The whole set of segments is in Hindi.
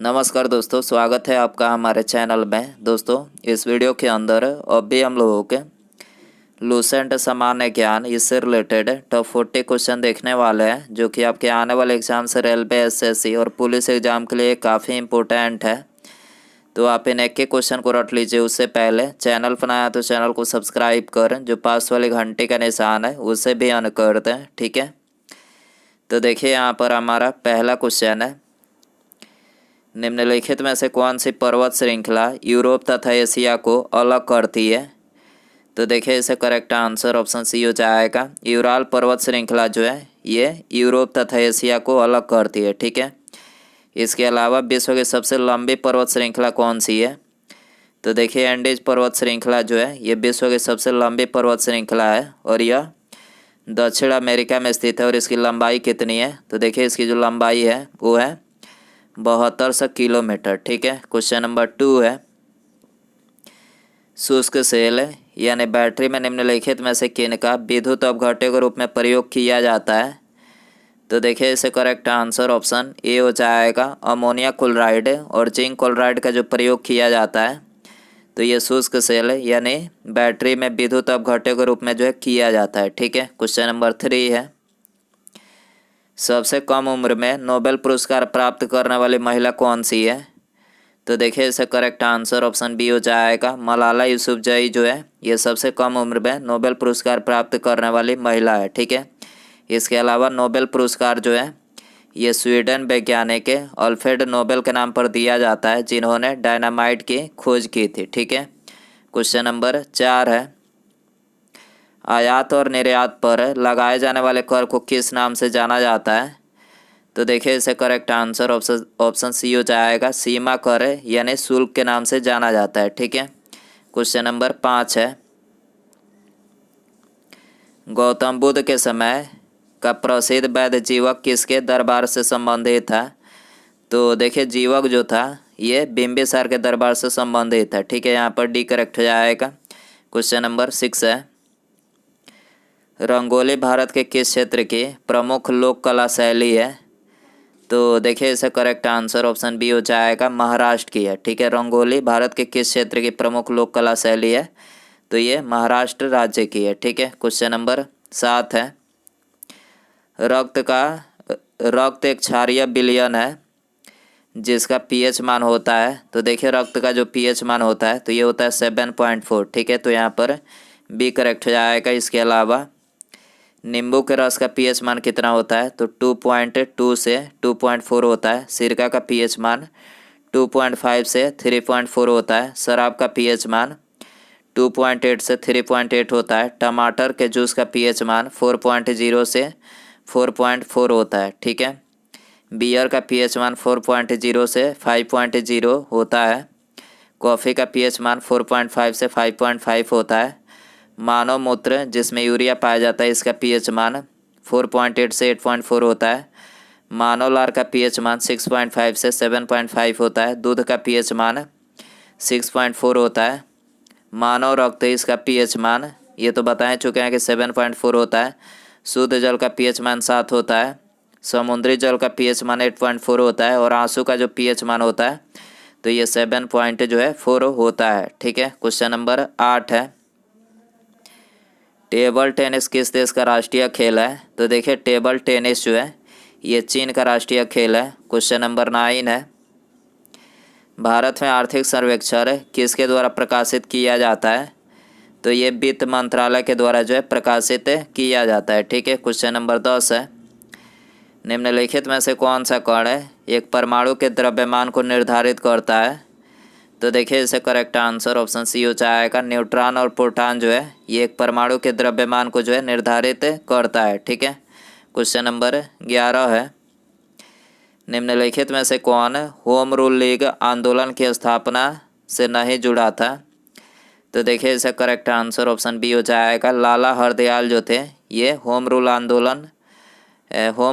नमस्कार दोस्तों, स्वागत है आपका हमारे चैनल में। दोस्तों, इस वीडियो के अंदर अभी हम लोगों के लूसेंट सामान्य ज्ञान इससे रिलेटेड टॉप 40 क्वेश्चन देखने वाले हैं, जो कि आपके आने वाले एग्जाम से रेलवे, एसएससी और पुलिस एग्जाम के लिए काफ़ी इम्पोर्टेंट है। तो आप इन एक एक क्वेश्चन को रट लीजिए। उससे पहले चैनल पर नया तो चैनल को सब्सक्राइब कर, जो पास वाली घंटे का निशान है उसे भी ऑन कर दें, ठीक है। तो देखिए, यहाँ पर हमारा पहला क्वेश्चन है, निम्नलिखित में से कौन सी पर्वत श्रृंखला यूरोप तथा एशिया को अलग करती है? तो देखिए, इसे करेक्ट आंसर ऑप्शन सी हो जाएगा। यूराल पर्वत श्रृंखला जो है ये यूरोप तथा एशिया को अलग करती है, ठीक है। इसके अलावा विश्व की सबसे लंबी पर्वत श्रृंखला कौन सी है? तो देखिए, एंडीज पर्वत श्रृंखला जो है ये विश्व की सबसे लंबी पर्वत श्रृंखला है और यह दक्षिण अमेरिका में स्थित है। और इसकी लंबाई कितनी है? तो देखिए, इसकी जो लंबाई है वो है 7200 किलोमीटर, ठीक है। क्वेश्चन नंबर 2 है, शुष्क सेल यानी बैटरी में निम्नलिखित में से किन का विद्युत अपघट्य के रूप में प्रयोग किया जाता है? तो देखिए, इसे करेक्ट आंसर ऑप्शन ए हो जाएगा। अमोनिया क्लोराइड और जिंक क्लोराइड का जो प्रयोग किया जाता है, तो ये शुष्क सेल यानी बैटरी में विद्युत अपघट्य के रूप में जो है किया जाता है, ठीक है। क्वेश्चन नंबर 3 है, सबसे कम उम्र में नोबेल पुरस्कार प्राप्त करने वाली महिला कौन सी है? तो देखिए, इसे करेक्ट आंसर ऑप्शन बी हो जाएगा। मलाला यूसुफजई जो है ये सबसे कम उम्र में नोबेल पुरस्कार प्राप्त करने वाली महिला है, ठीक है। इसके अलावा नोबेल पुरस्कार जो है ये स्वीडन वैज्ञानिक अल्फ्रेड नोबेल के नाम पर दिया जाता है, जिन्होंने डायनामाइट की खोज की थी, ठीक है। क्वेश्चन नंबर 4 है, आयात और निर्यात पर लगाए जाने वाले कर को किस नाम से जाना जाता है? तो देखिए, इसे करेक्ट आंसर ऑप्शन सी हो जाएगा। सीमा कर यानी शुल्क के नाम से जाना जाता है, ठीक है। क्वेश्चन नंबर 5 है, गौतम बुद्ध के समय का प्रसिद्ध वैद्य जीवक किसके दरबार से संबंधित था? तो देखिए, जीवक जो था ये बिंबिसार के दरबार से संबंधित था, ठीक है। यहाँ पर डी करेक्ट हो जाएगा। क्वेश्चन नंबर 6 है, रंगोली भारत के किस क्षेत्र की प्रमुख लोक कला शैली है? तो देखिए, इसे करेक्ट आंसर ऑप्शन बी हो जाएगा, महाराष्ट्र की है, ठीक है। रंगोली भारत के किस क्षेत्र की प्रमुख लोक कला शैली है? तो ये महाराष्ट्र राज्य की है, ठीक है। क्वेश्चन नंबर 7 है, रक्त एक क्षारीय विलयन है जिसका पीएच मान होता है। तो देखिए, रक्त का जो पीएच मान होता है तो ये होता है 7.4, ठीक है। तो यहाँ पर बी करेक्ट हो जाएगा। इसके अलावा नींबू के रस का पीएच मान कितना होता है? तो 2.2 से 2.4 होता है। सिरका का पीएच मान 2.5 से 3.4 होता है। शराब का पीएच मान 2.8 से 3.8 होता है। टमाटर के जूस का पीएच मान 4.0 से 4.4 होता है, ठीक है। बियर का पीएच मान 4.0 से 5.0 होता है। कॉफ़ी का पीएच मान 4.5 से 5.5 होता है। मानव मूत्र जिसमें यूरिया पाया जाता है, इसका पीएच मान 4.8 से 8.4 होता है। मानव लार का पीएच मान 6.5 से 7.5 होता है। दूध का पीएच मान 6.4 होता है। मानव रक्त इसका पीएच मान ये तो बता चुके हैं कि 7.4 होता है। शुद्ध जल का पीएच मान 7 होता है। समुद्री जल का पीएच मान 8.4 होता है। और आंसू का जो पीएच मान होता है तो ये 7.4 होता है, ठीक है। क्वेश्चन नंबर 8 है, टेबल टेनिस किस देश का राष्ट्रीय खेल है? तो देखिए, टेबल टेनिस जो है ये चीन का राष्ट्रीय खेल है। क्वेश्चन नंबर 9 है, भारत में आर्थिक सर्वेक्षण किसके द्वारा प्रकाशित किया जाता है? तो ये वित्त मंत्रालय के द्वारा जो है प्रकाशित किया जाता है, ठीक है। क्वेश्चन नंबर 10 है, निम्नलिखित में से कौन सा कण है एक परमाणु के द्रव्यमान को निर्धारित करता है? तो देखिए, इसे करेक्ट आंसर ऑप्शन सी हो जाएगा। न्यूट्रॉन और प्रोटॉन जो है ये एक परमाणु के द्रव्यमान को जो है निर्धारित करता है, ठीक है। क्वेश्चन नंबर 11 है, निम्नलिखित में से कौन होम रूल लीग आंदोलन की स्थापना से नहीं जुड़ा था? तो देखिए, इसे करेक्ट आंसर ऑप्शन बी हो जाएगा। लाला हरदयाल जो थे ये होम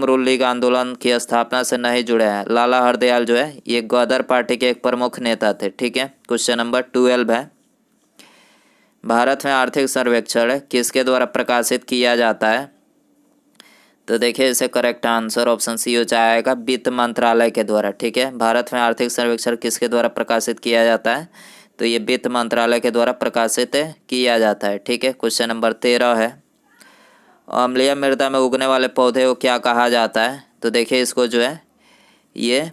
रूल लीग आंदोलन की स्थापना से नहीं जुड़े हैं। लाला हरदयाल जो है ये गदर पार्टी के एक प्रमुख नेता थे, ठीक है। क्वेश्चन नंबर 12 है, भारत में आर्थिक सर्वेक्षण किसके द्वारा प्रकाशित किया जाता है? तो देखिए इसे करेक्ट आंसर ऑप्शन सी हो जाएगा, वित्त मंत्रालय के द्वारा। ठीक है, भारत में आर्थिक सर्वेक्षण किसके द्वारा प्रकाशित किया जाता है? तो ये वित्त मंत्रालय के द्वारा प्रकाशित किया जाता है। ठीक है, क्वेश्चन नंबर 13 है, अम्लीय मृदा में उगने वाले पौधे को क्या कहा जाता है? तो देखिए इसको जो है ये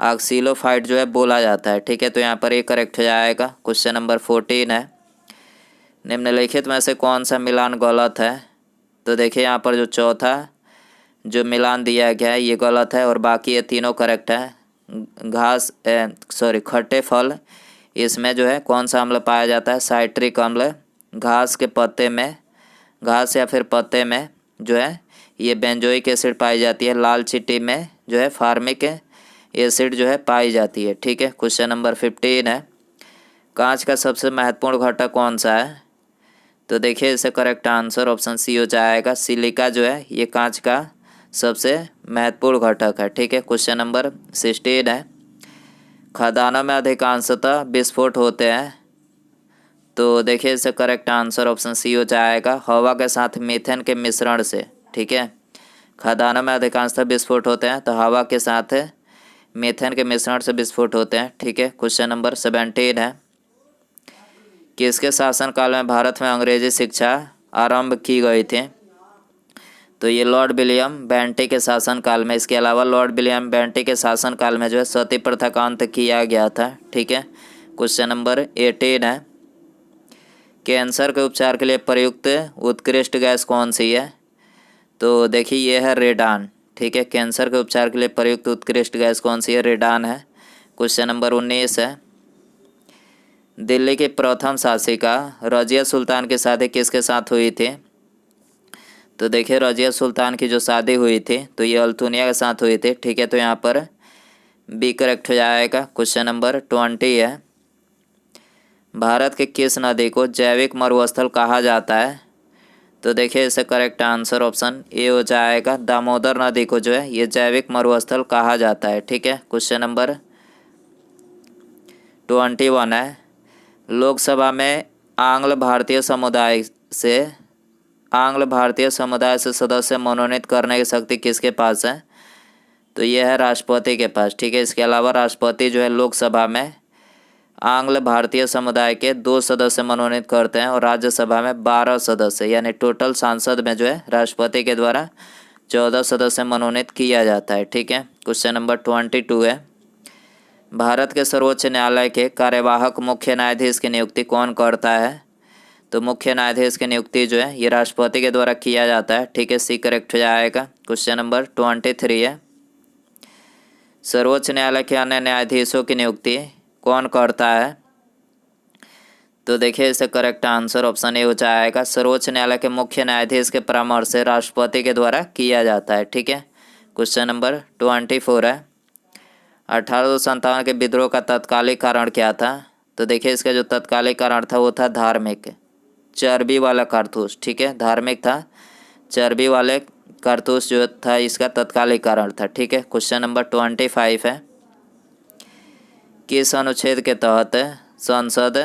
ऑक्सीलोफाइट जो है बोला जाता है। ठीक है, तो यहाँ पर ये करेक्ट हो जाएगा। क्वेश्चन नंबर 14 है, निम्नलिखित में से कौन सा मिलान गलत है? तो देखिए यहाँ पर जो चौथा जो मिलान दिया गया है ये गलत है और बाकी ये तीनों करेक्ट है। खट्टे फल, इसमें जो है कौन सा अम्ल पाया जाता है? साइट्रिक अम्ल। घास के पत्ते में, घास या फिर पत्ते में जो है ये बेंजोइक एसिड पाई जाती है। लाल चिट्टी में जो है फार्मिक एसिड जो है पाई जाती है। ठीक है, क्वेश्चन नंबर 15 है, कांच का सबसे महत्वपूर्ण घटक कौन सा है? तो देखिए इसे करेक्ट आंसर ऑप्शन सी हो जाएगा, सिलिका जो है ये कांच का सबसे महत्वपूर्ण घटक है। ठीक है, क्वेश्चन नंबर 16 है, खदानों में अधिकांशतः विस्फोट होते हैं। तो देखिए इसे करेक्ट आंसर ऑप्शन सी हो जाएगा, हवा के साथ मीथेन के मिश्रण से। ठीक है, खदानों में अधिकांशतः विस्फोट होते हैं तो हवा के साथ मीथेन के मिश्रण से विस्फोट होते हैं। ठीक है, क्वेश्चन नंबर 17 है, किसके शासनकाल में भारत में अंग्रेजी शिक्षा आरंभ की गई थी? तो ये लॉर्ड विलियम बेंटिक के शासनकाल में। इसके अलावा लॉर्ड विलियम बेंटिक के शासनकाल में जो है सती प्रथा का अंत किया गया था। ठीक है, क्वेश्चन नंबर 18 है, कैंसर के उपचार के लिए प्रयुक्त उत्कृष्ट गैस कौन सी है? तो देखिए ये है रेडान। ठीक है, कैंसर के उपचार के लिए प्रयुक्त उत्कृष्ट गैस कौन सी है? रेडान है। क्वेश्चन नंबर 19 है, दिल्ली की प्रथम शासिका रजिया सुल्तान की शादी किसके साथ हुई थी? तो देखिए रजिया सुल्तान की जो शादी हुई थी तो ये अल्तुनिया के साथ हुई थी। ठीक है, तो यहाँ पर बी करेक्ट हो जाएगा। क्वेश्चन नंबर 20 है, भारत के किस नदी को जैविक मरुस्थल कहा जाता है? तो देखिए इसे करेक्ट आंसर ऑप्शन ए हो जाएगा, दामोदर नदी को जो है ये जैविक मरुस्थल कहा जाता है। ठीक है, क्वेश्चन नंबर 21 है, लोकसभा में आंग्ल भारतीय समुदाय से सदस्य मनोनीत करने की शक्ति किसके पास है? तो यह है राष्ट्रपति के पास। ठीक है, इसके अलावा राष्ट्रपति जो है लोकसभा में आंग्ल भारतीय समुदाय के 2 सदस्य मनोनीत करते हैं और राज्यसभा में 12 सदस्य, यानी टोटल सांसद में जो है राष्ट्रपति के द्वारा 14 सदस्य मनोनीत किया जाता है। ठीक है, क्वेश्चन नंबर 22 है, भारत के सर्वोच्च न्यायालय के कार्यवाहक मुख्य न्यायाधीश की नियुक्ति कौन करता है? तो मुख्य न्यायाधीश की नियुक्ति जो है ये राष्ट्रपति के द्वारा किया जाता है। ठीक है, सी करेक्ट हो जाएगा। क्वेश्चन नंबर 23 है, सर्वोच्च न्यायालय के अन्य न्यायाधीशों की नियुक्ति कौन करता है? तो देखिए इसे करेक्ट आंसर ऑप्शन ए हो जाएगा, सर्वोच्च न्यायालय के मुख्य न्यायाधीश के परामर्श से राष्ट्रपति के द्वारा किया जाता है। ठीक है, क्वेश्चन नंबर 24 है, 1857 के विद्रोह का तत्कालिक कारण क्या था? तो देखिए इसका जो तत्कालिक कारण था वो था धार्मिक, चर्बी वाला कारतूस। ठीक है, धार्मिक था, चर्बी वाले कारतूस जो था इसका तत्कालिक कारण था। ठीक है, क्वेश्चन नंबर 25 है, किस अनुच्छेद के तहत संसद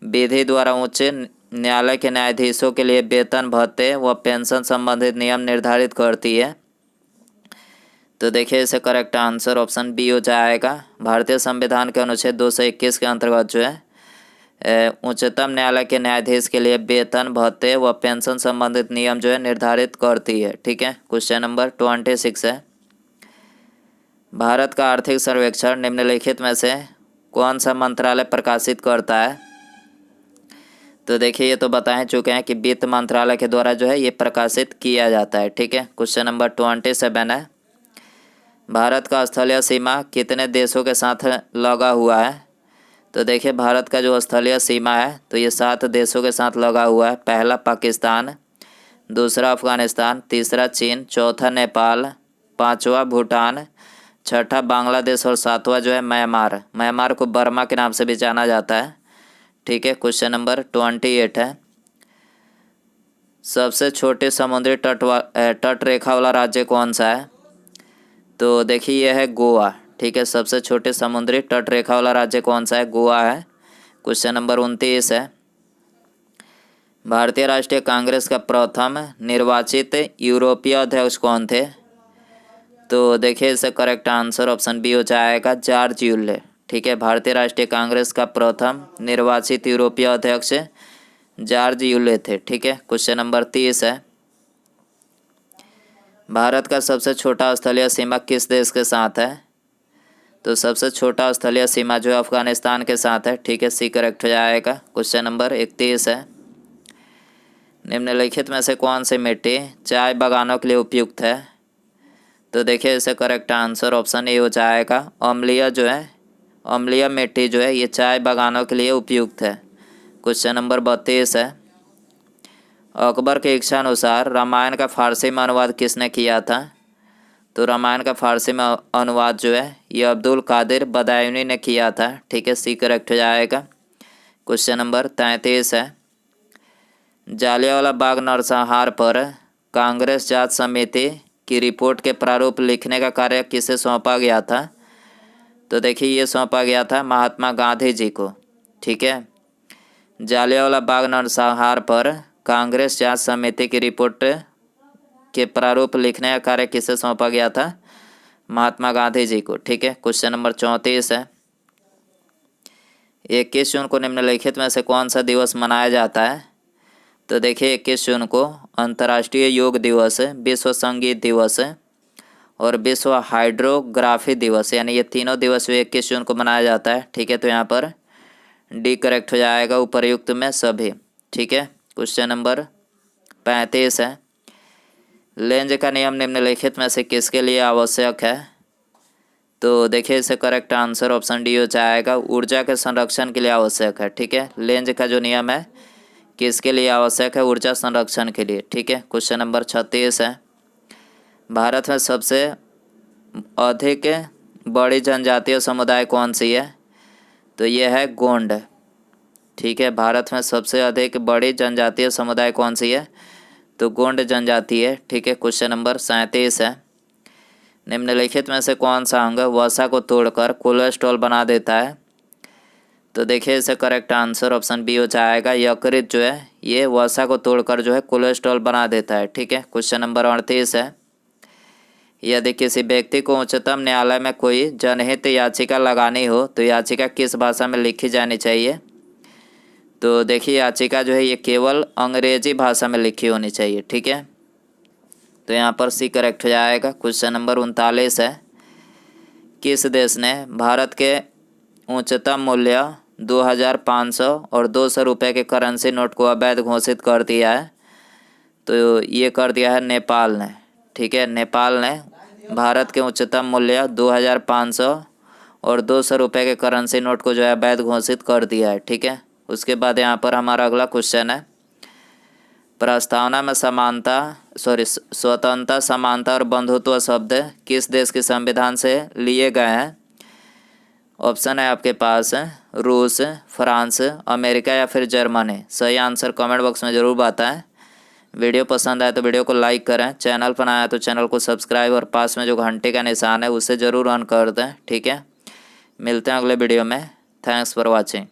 विधि द्वारा उच्च न्यायालय के न्यायाधीशों के लिए वेतन भत्ते व पेंशन संबंधित नियम निर्धारित करती है? तो देखिए इसे करेक्ट आंसर ऑप्शन बी हो जाएगा, भारतीय संविधान के अनुच्छेद 221 के अंतर्गत जो है उच्चतम न्यायालय के न्यायाधीश के लिए वेतन भत्ते व पेंशन संबंधित नियम जो है निर्धारित करती है। ठीक है, क्वेश्चन नंबर 26 है, भारत का आर्थिक सर्वेक्षण निम्नलिखित में से कौन सा मंत्रालय प्रकाशित करता है? तो देखिए ये तो बता चुके हैं कि वित्त मंत्रालय के द्वारा जो है ये प्रकाशित किया जाता है। ठीक है, क्वेश्चन नंबर 27 है, भारत का स्थलीय सीमा कितने देशों के साथ लगा हुआ है? तो देखिए भारत का जो स्थलीय सीमा है तो ये 7 देशों के साथ लगा हुआ है। पहला पाकिस्तान, दूसरा अफगानिस्तान, तीसरा चीन, चौथा नेपाल, पांचवा भूटान, छठा बांग्लादेश और सातवां जो है म्यांमार। म्यांमार को बर्मा के नाम से भी जाना जाता है। ठीक है, क्वेश्चन नंबर 28 है, सबसे छोटे समुद्री तट रेखा वाला राज्य कौन सा है? तो देखिए यह है गोवा। ठीक है, सबसे छोटे समुद्री तट रेखा वाला राज्य कौन सा है? गोवा है। क्वेश्चन नंबर 29 है, भारतीय राष्ट्रीय कांग्रेस का प्रथम निर्वाचित यूरोपीय अध्यक्ष कौन थे? तो देखिए इसका करेक्ट आंसर ऑप्शन बी हो जाएगा जॉर्ज यूले। ठीक है, भारतीय राष्ट्रीय कांग्रेस का प्रथम निर्वाचित यूरोपीय अध्यक्ष जॉर्ज यूले थे। ठीक है, क्वेश्चन नंबर 30 है, भारत का सबसे छोटा स्थलीय सीमा किस देश के साथ है? तो सबसे छोटा स्थलीय सीमा जो है अफगानिस्तान के साथ है। ठीक है, सी करेक्ट हो जाएगा। क्वेश्चन नंबर 31 है, निम्नलिखित में से कौन सी मिट्टी चाय बागानों के लिए उपयुक्त है? तो देखिए इसे करेक्ट आंसर ऑप्शन ए हो जाएगा अम्लीय जो है, अम्लीय मिट्टी जो है ये चाय बागानों के लिए उपयुक्त है। क्वेश्चन नंबर 32 है, अकबर के इच्छा अनुसार रामायण का फारसी में अनुवाद किसने किया था? तो रामायण का फारसी में अनुवाद जो है ये अब्दुल कादिर बदायूनी ने किया था। ठीक है, सी करेक्ट हो जाएगा। क्वेश्चन नंबर 33 है, जालियांवाला बाग नरसंहार पर कांग्रेस जांच समिति की रिपोर्ट के प्रारूप लिखने का कार्य किसे सौंपा गया था? तो देखिए ये सौंपा गया था महात्मा गांधी जी को। ठीक है, जालियांवाला बाग नरसंहार पर कांग्रेस जांच समिति की रिपोर्ट के प्रारूप लिखने का कार्य किसे सौंपा गया था? महात्मा गांधी जी को। ठीक है, क्वेश्चन नंबर 34 है, 21 जून को निम्नलिखित में से कौन सा दिवस मनाया जाता है? तो देखिए 21 जून को अंतर्राष्ट्रीय योग दिवस, विश्व संगीत दिवस और विश्व हाइड्रोग्राफी दिवस, यानी ये तीनों दिवस जो 21 जून को मनाया जाता है। ठीक है, तो यहाँ पर डी करेक्ट हो जाएगा उपर्युक्त में सभी। ठीक है, क्वेश्चन नंबर 35 है, लेंज का नियम निम्नलिखित में से किसके लिए आवश्यक है? तो देखिए इसे करेक्ट आंसर ऑप्शन डी हो जाएगा ऊर्जा के संरक्षण के लिए आवश्यक है। ठीक है, लेंज का जो नियम है किसके लिए आवश्यक है? ऊर्जा संरक्षण के लिए। ठीक है, क्वेश्चन नंबर 36 है, भारत में सबसे अधिक बड़ी जनजातीय समुदाय कौन सी है? तो ये है गोंड। ठीक है, भारत में सबसे अधिक बड़ी जनजातीय समुदाय कौन सी है? तो गोंड जनजाति है। ठीक है, क्वेश्चन नंबर 37 है, निम्नलिखित में से कौन सा अंग वसा को तोड़कर कोलेस्ट्रॉल बना देता है? तो देखिए इसे करेक्ट आंसर ऑप्शन बी हो जाएगा यकृत जो है ये वसा को तोड़कर जो है कोलेस्ट्रॉल बना देता है। ठीक है, क्वेश्चन नंबर 38 है, यदि किसी व्यक्ति को उच्चतम न्यायालय में कोई जनहित याचिका लगानी हो तो याचिका किस भाषा में लिखी जानी चाहिए? तो देखिए याचिका जो है ये केवल अंग्रेजी भाषा में लिखी होनी चाहिए। ठीक है, तो यहाँ पर सी करेक्ट हो जाएगा। क्वेश्चन नंबर 39 है, किस देश ने भारत के उच्चतम मूल्य 2500 और 200 रुपये के करेंसी नोट को अवैध घोषित कर दिया है? तो ये कर दिया है नेपाल ने। ठीक है, नेपाल ने भारत के उच्चतम मूल्य 2500 और 200 रुपये के करेंसी नोट को जो है अवैध घोषित कर दिया है। ठीक है, उसके बाद यहाँ पर हमारा अगला क्वेश्चन है, प्रस्तावना में स्वतंत्रता, समानता और बंधुत्व शब्द किस देश के संविधान से लिए गए हैं? ऑप्शन है आपके पास रूस, फ्रांस, अमेरिका या फिर जर्मनी। सही आंसर कमेंट बॉक्स में ज़रूर बताएं। वीडियो पसंद आए तो वीडियो को लाइक करें, चैनल पर आया तो चैनल को सब्सक्राइब और पास में जो घंटे का निशान है उसे ज़रूर ऑन कर दें। ठीक है, मिलते हैं अगले वीडियो में। Thanks for watching.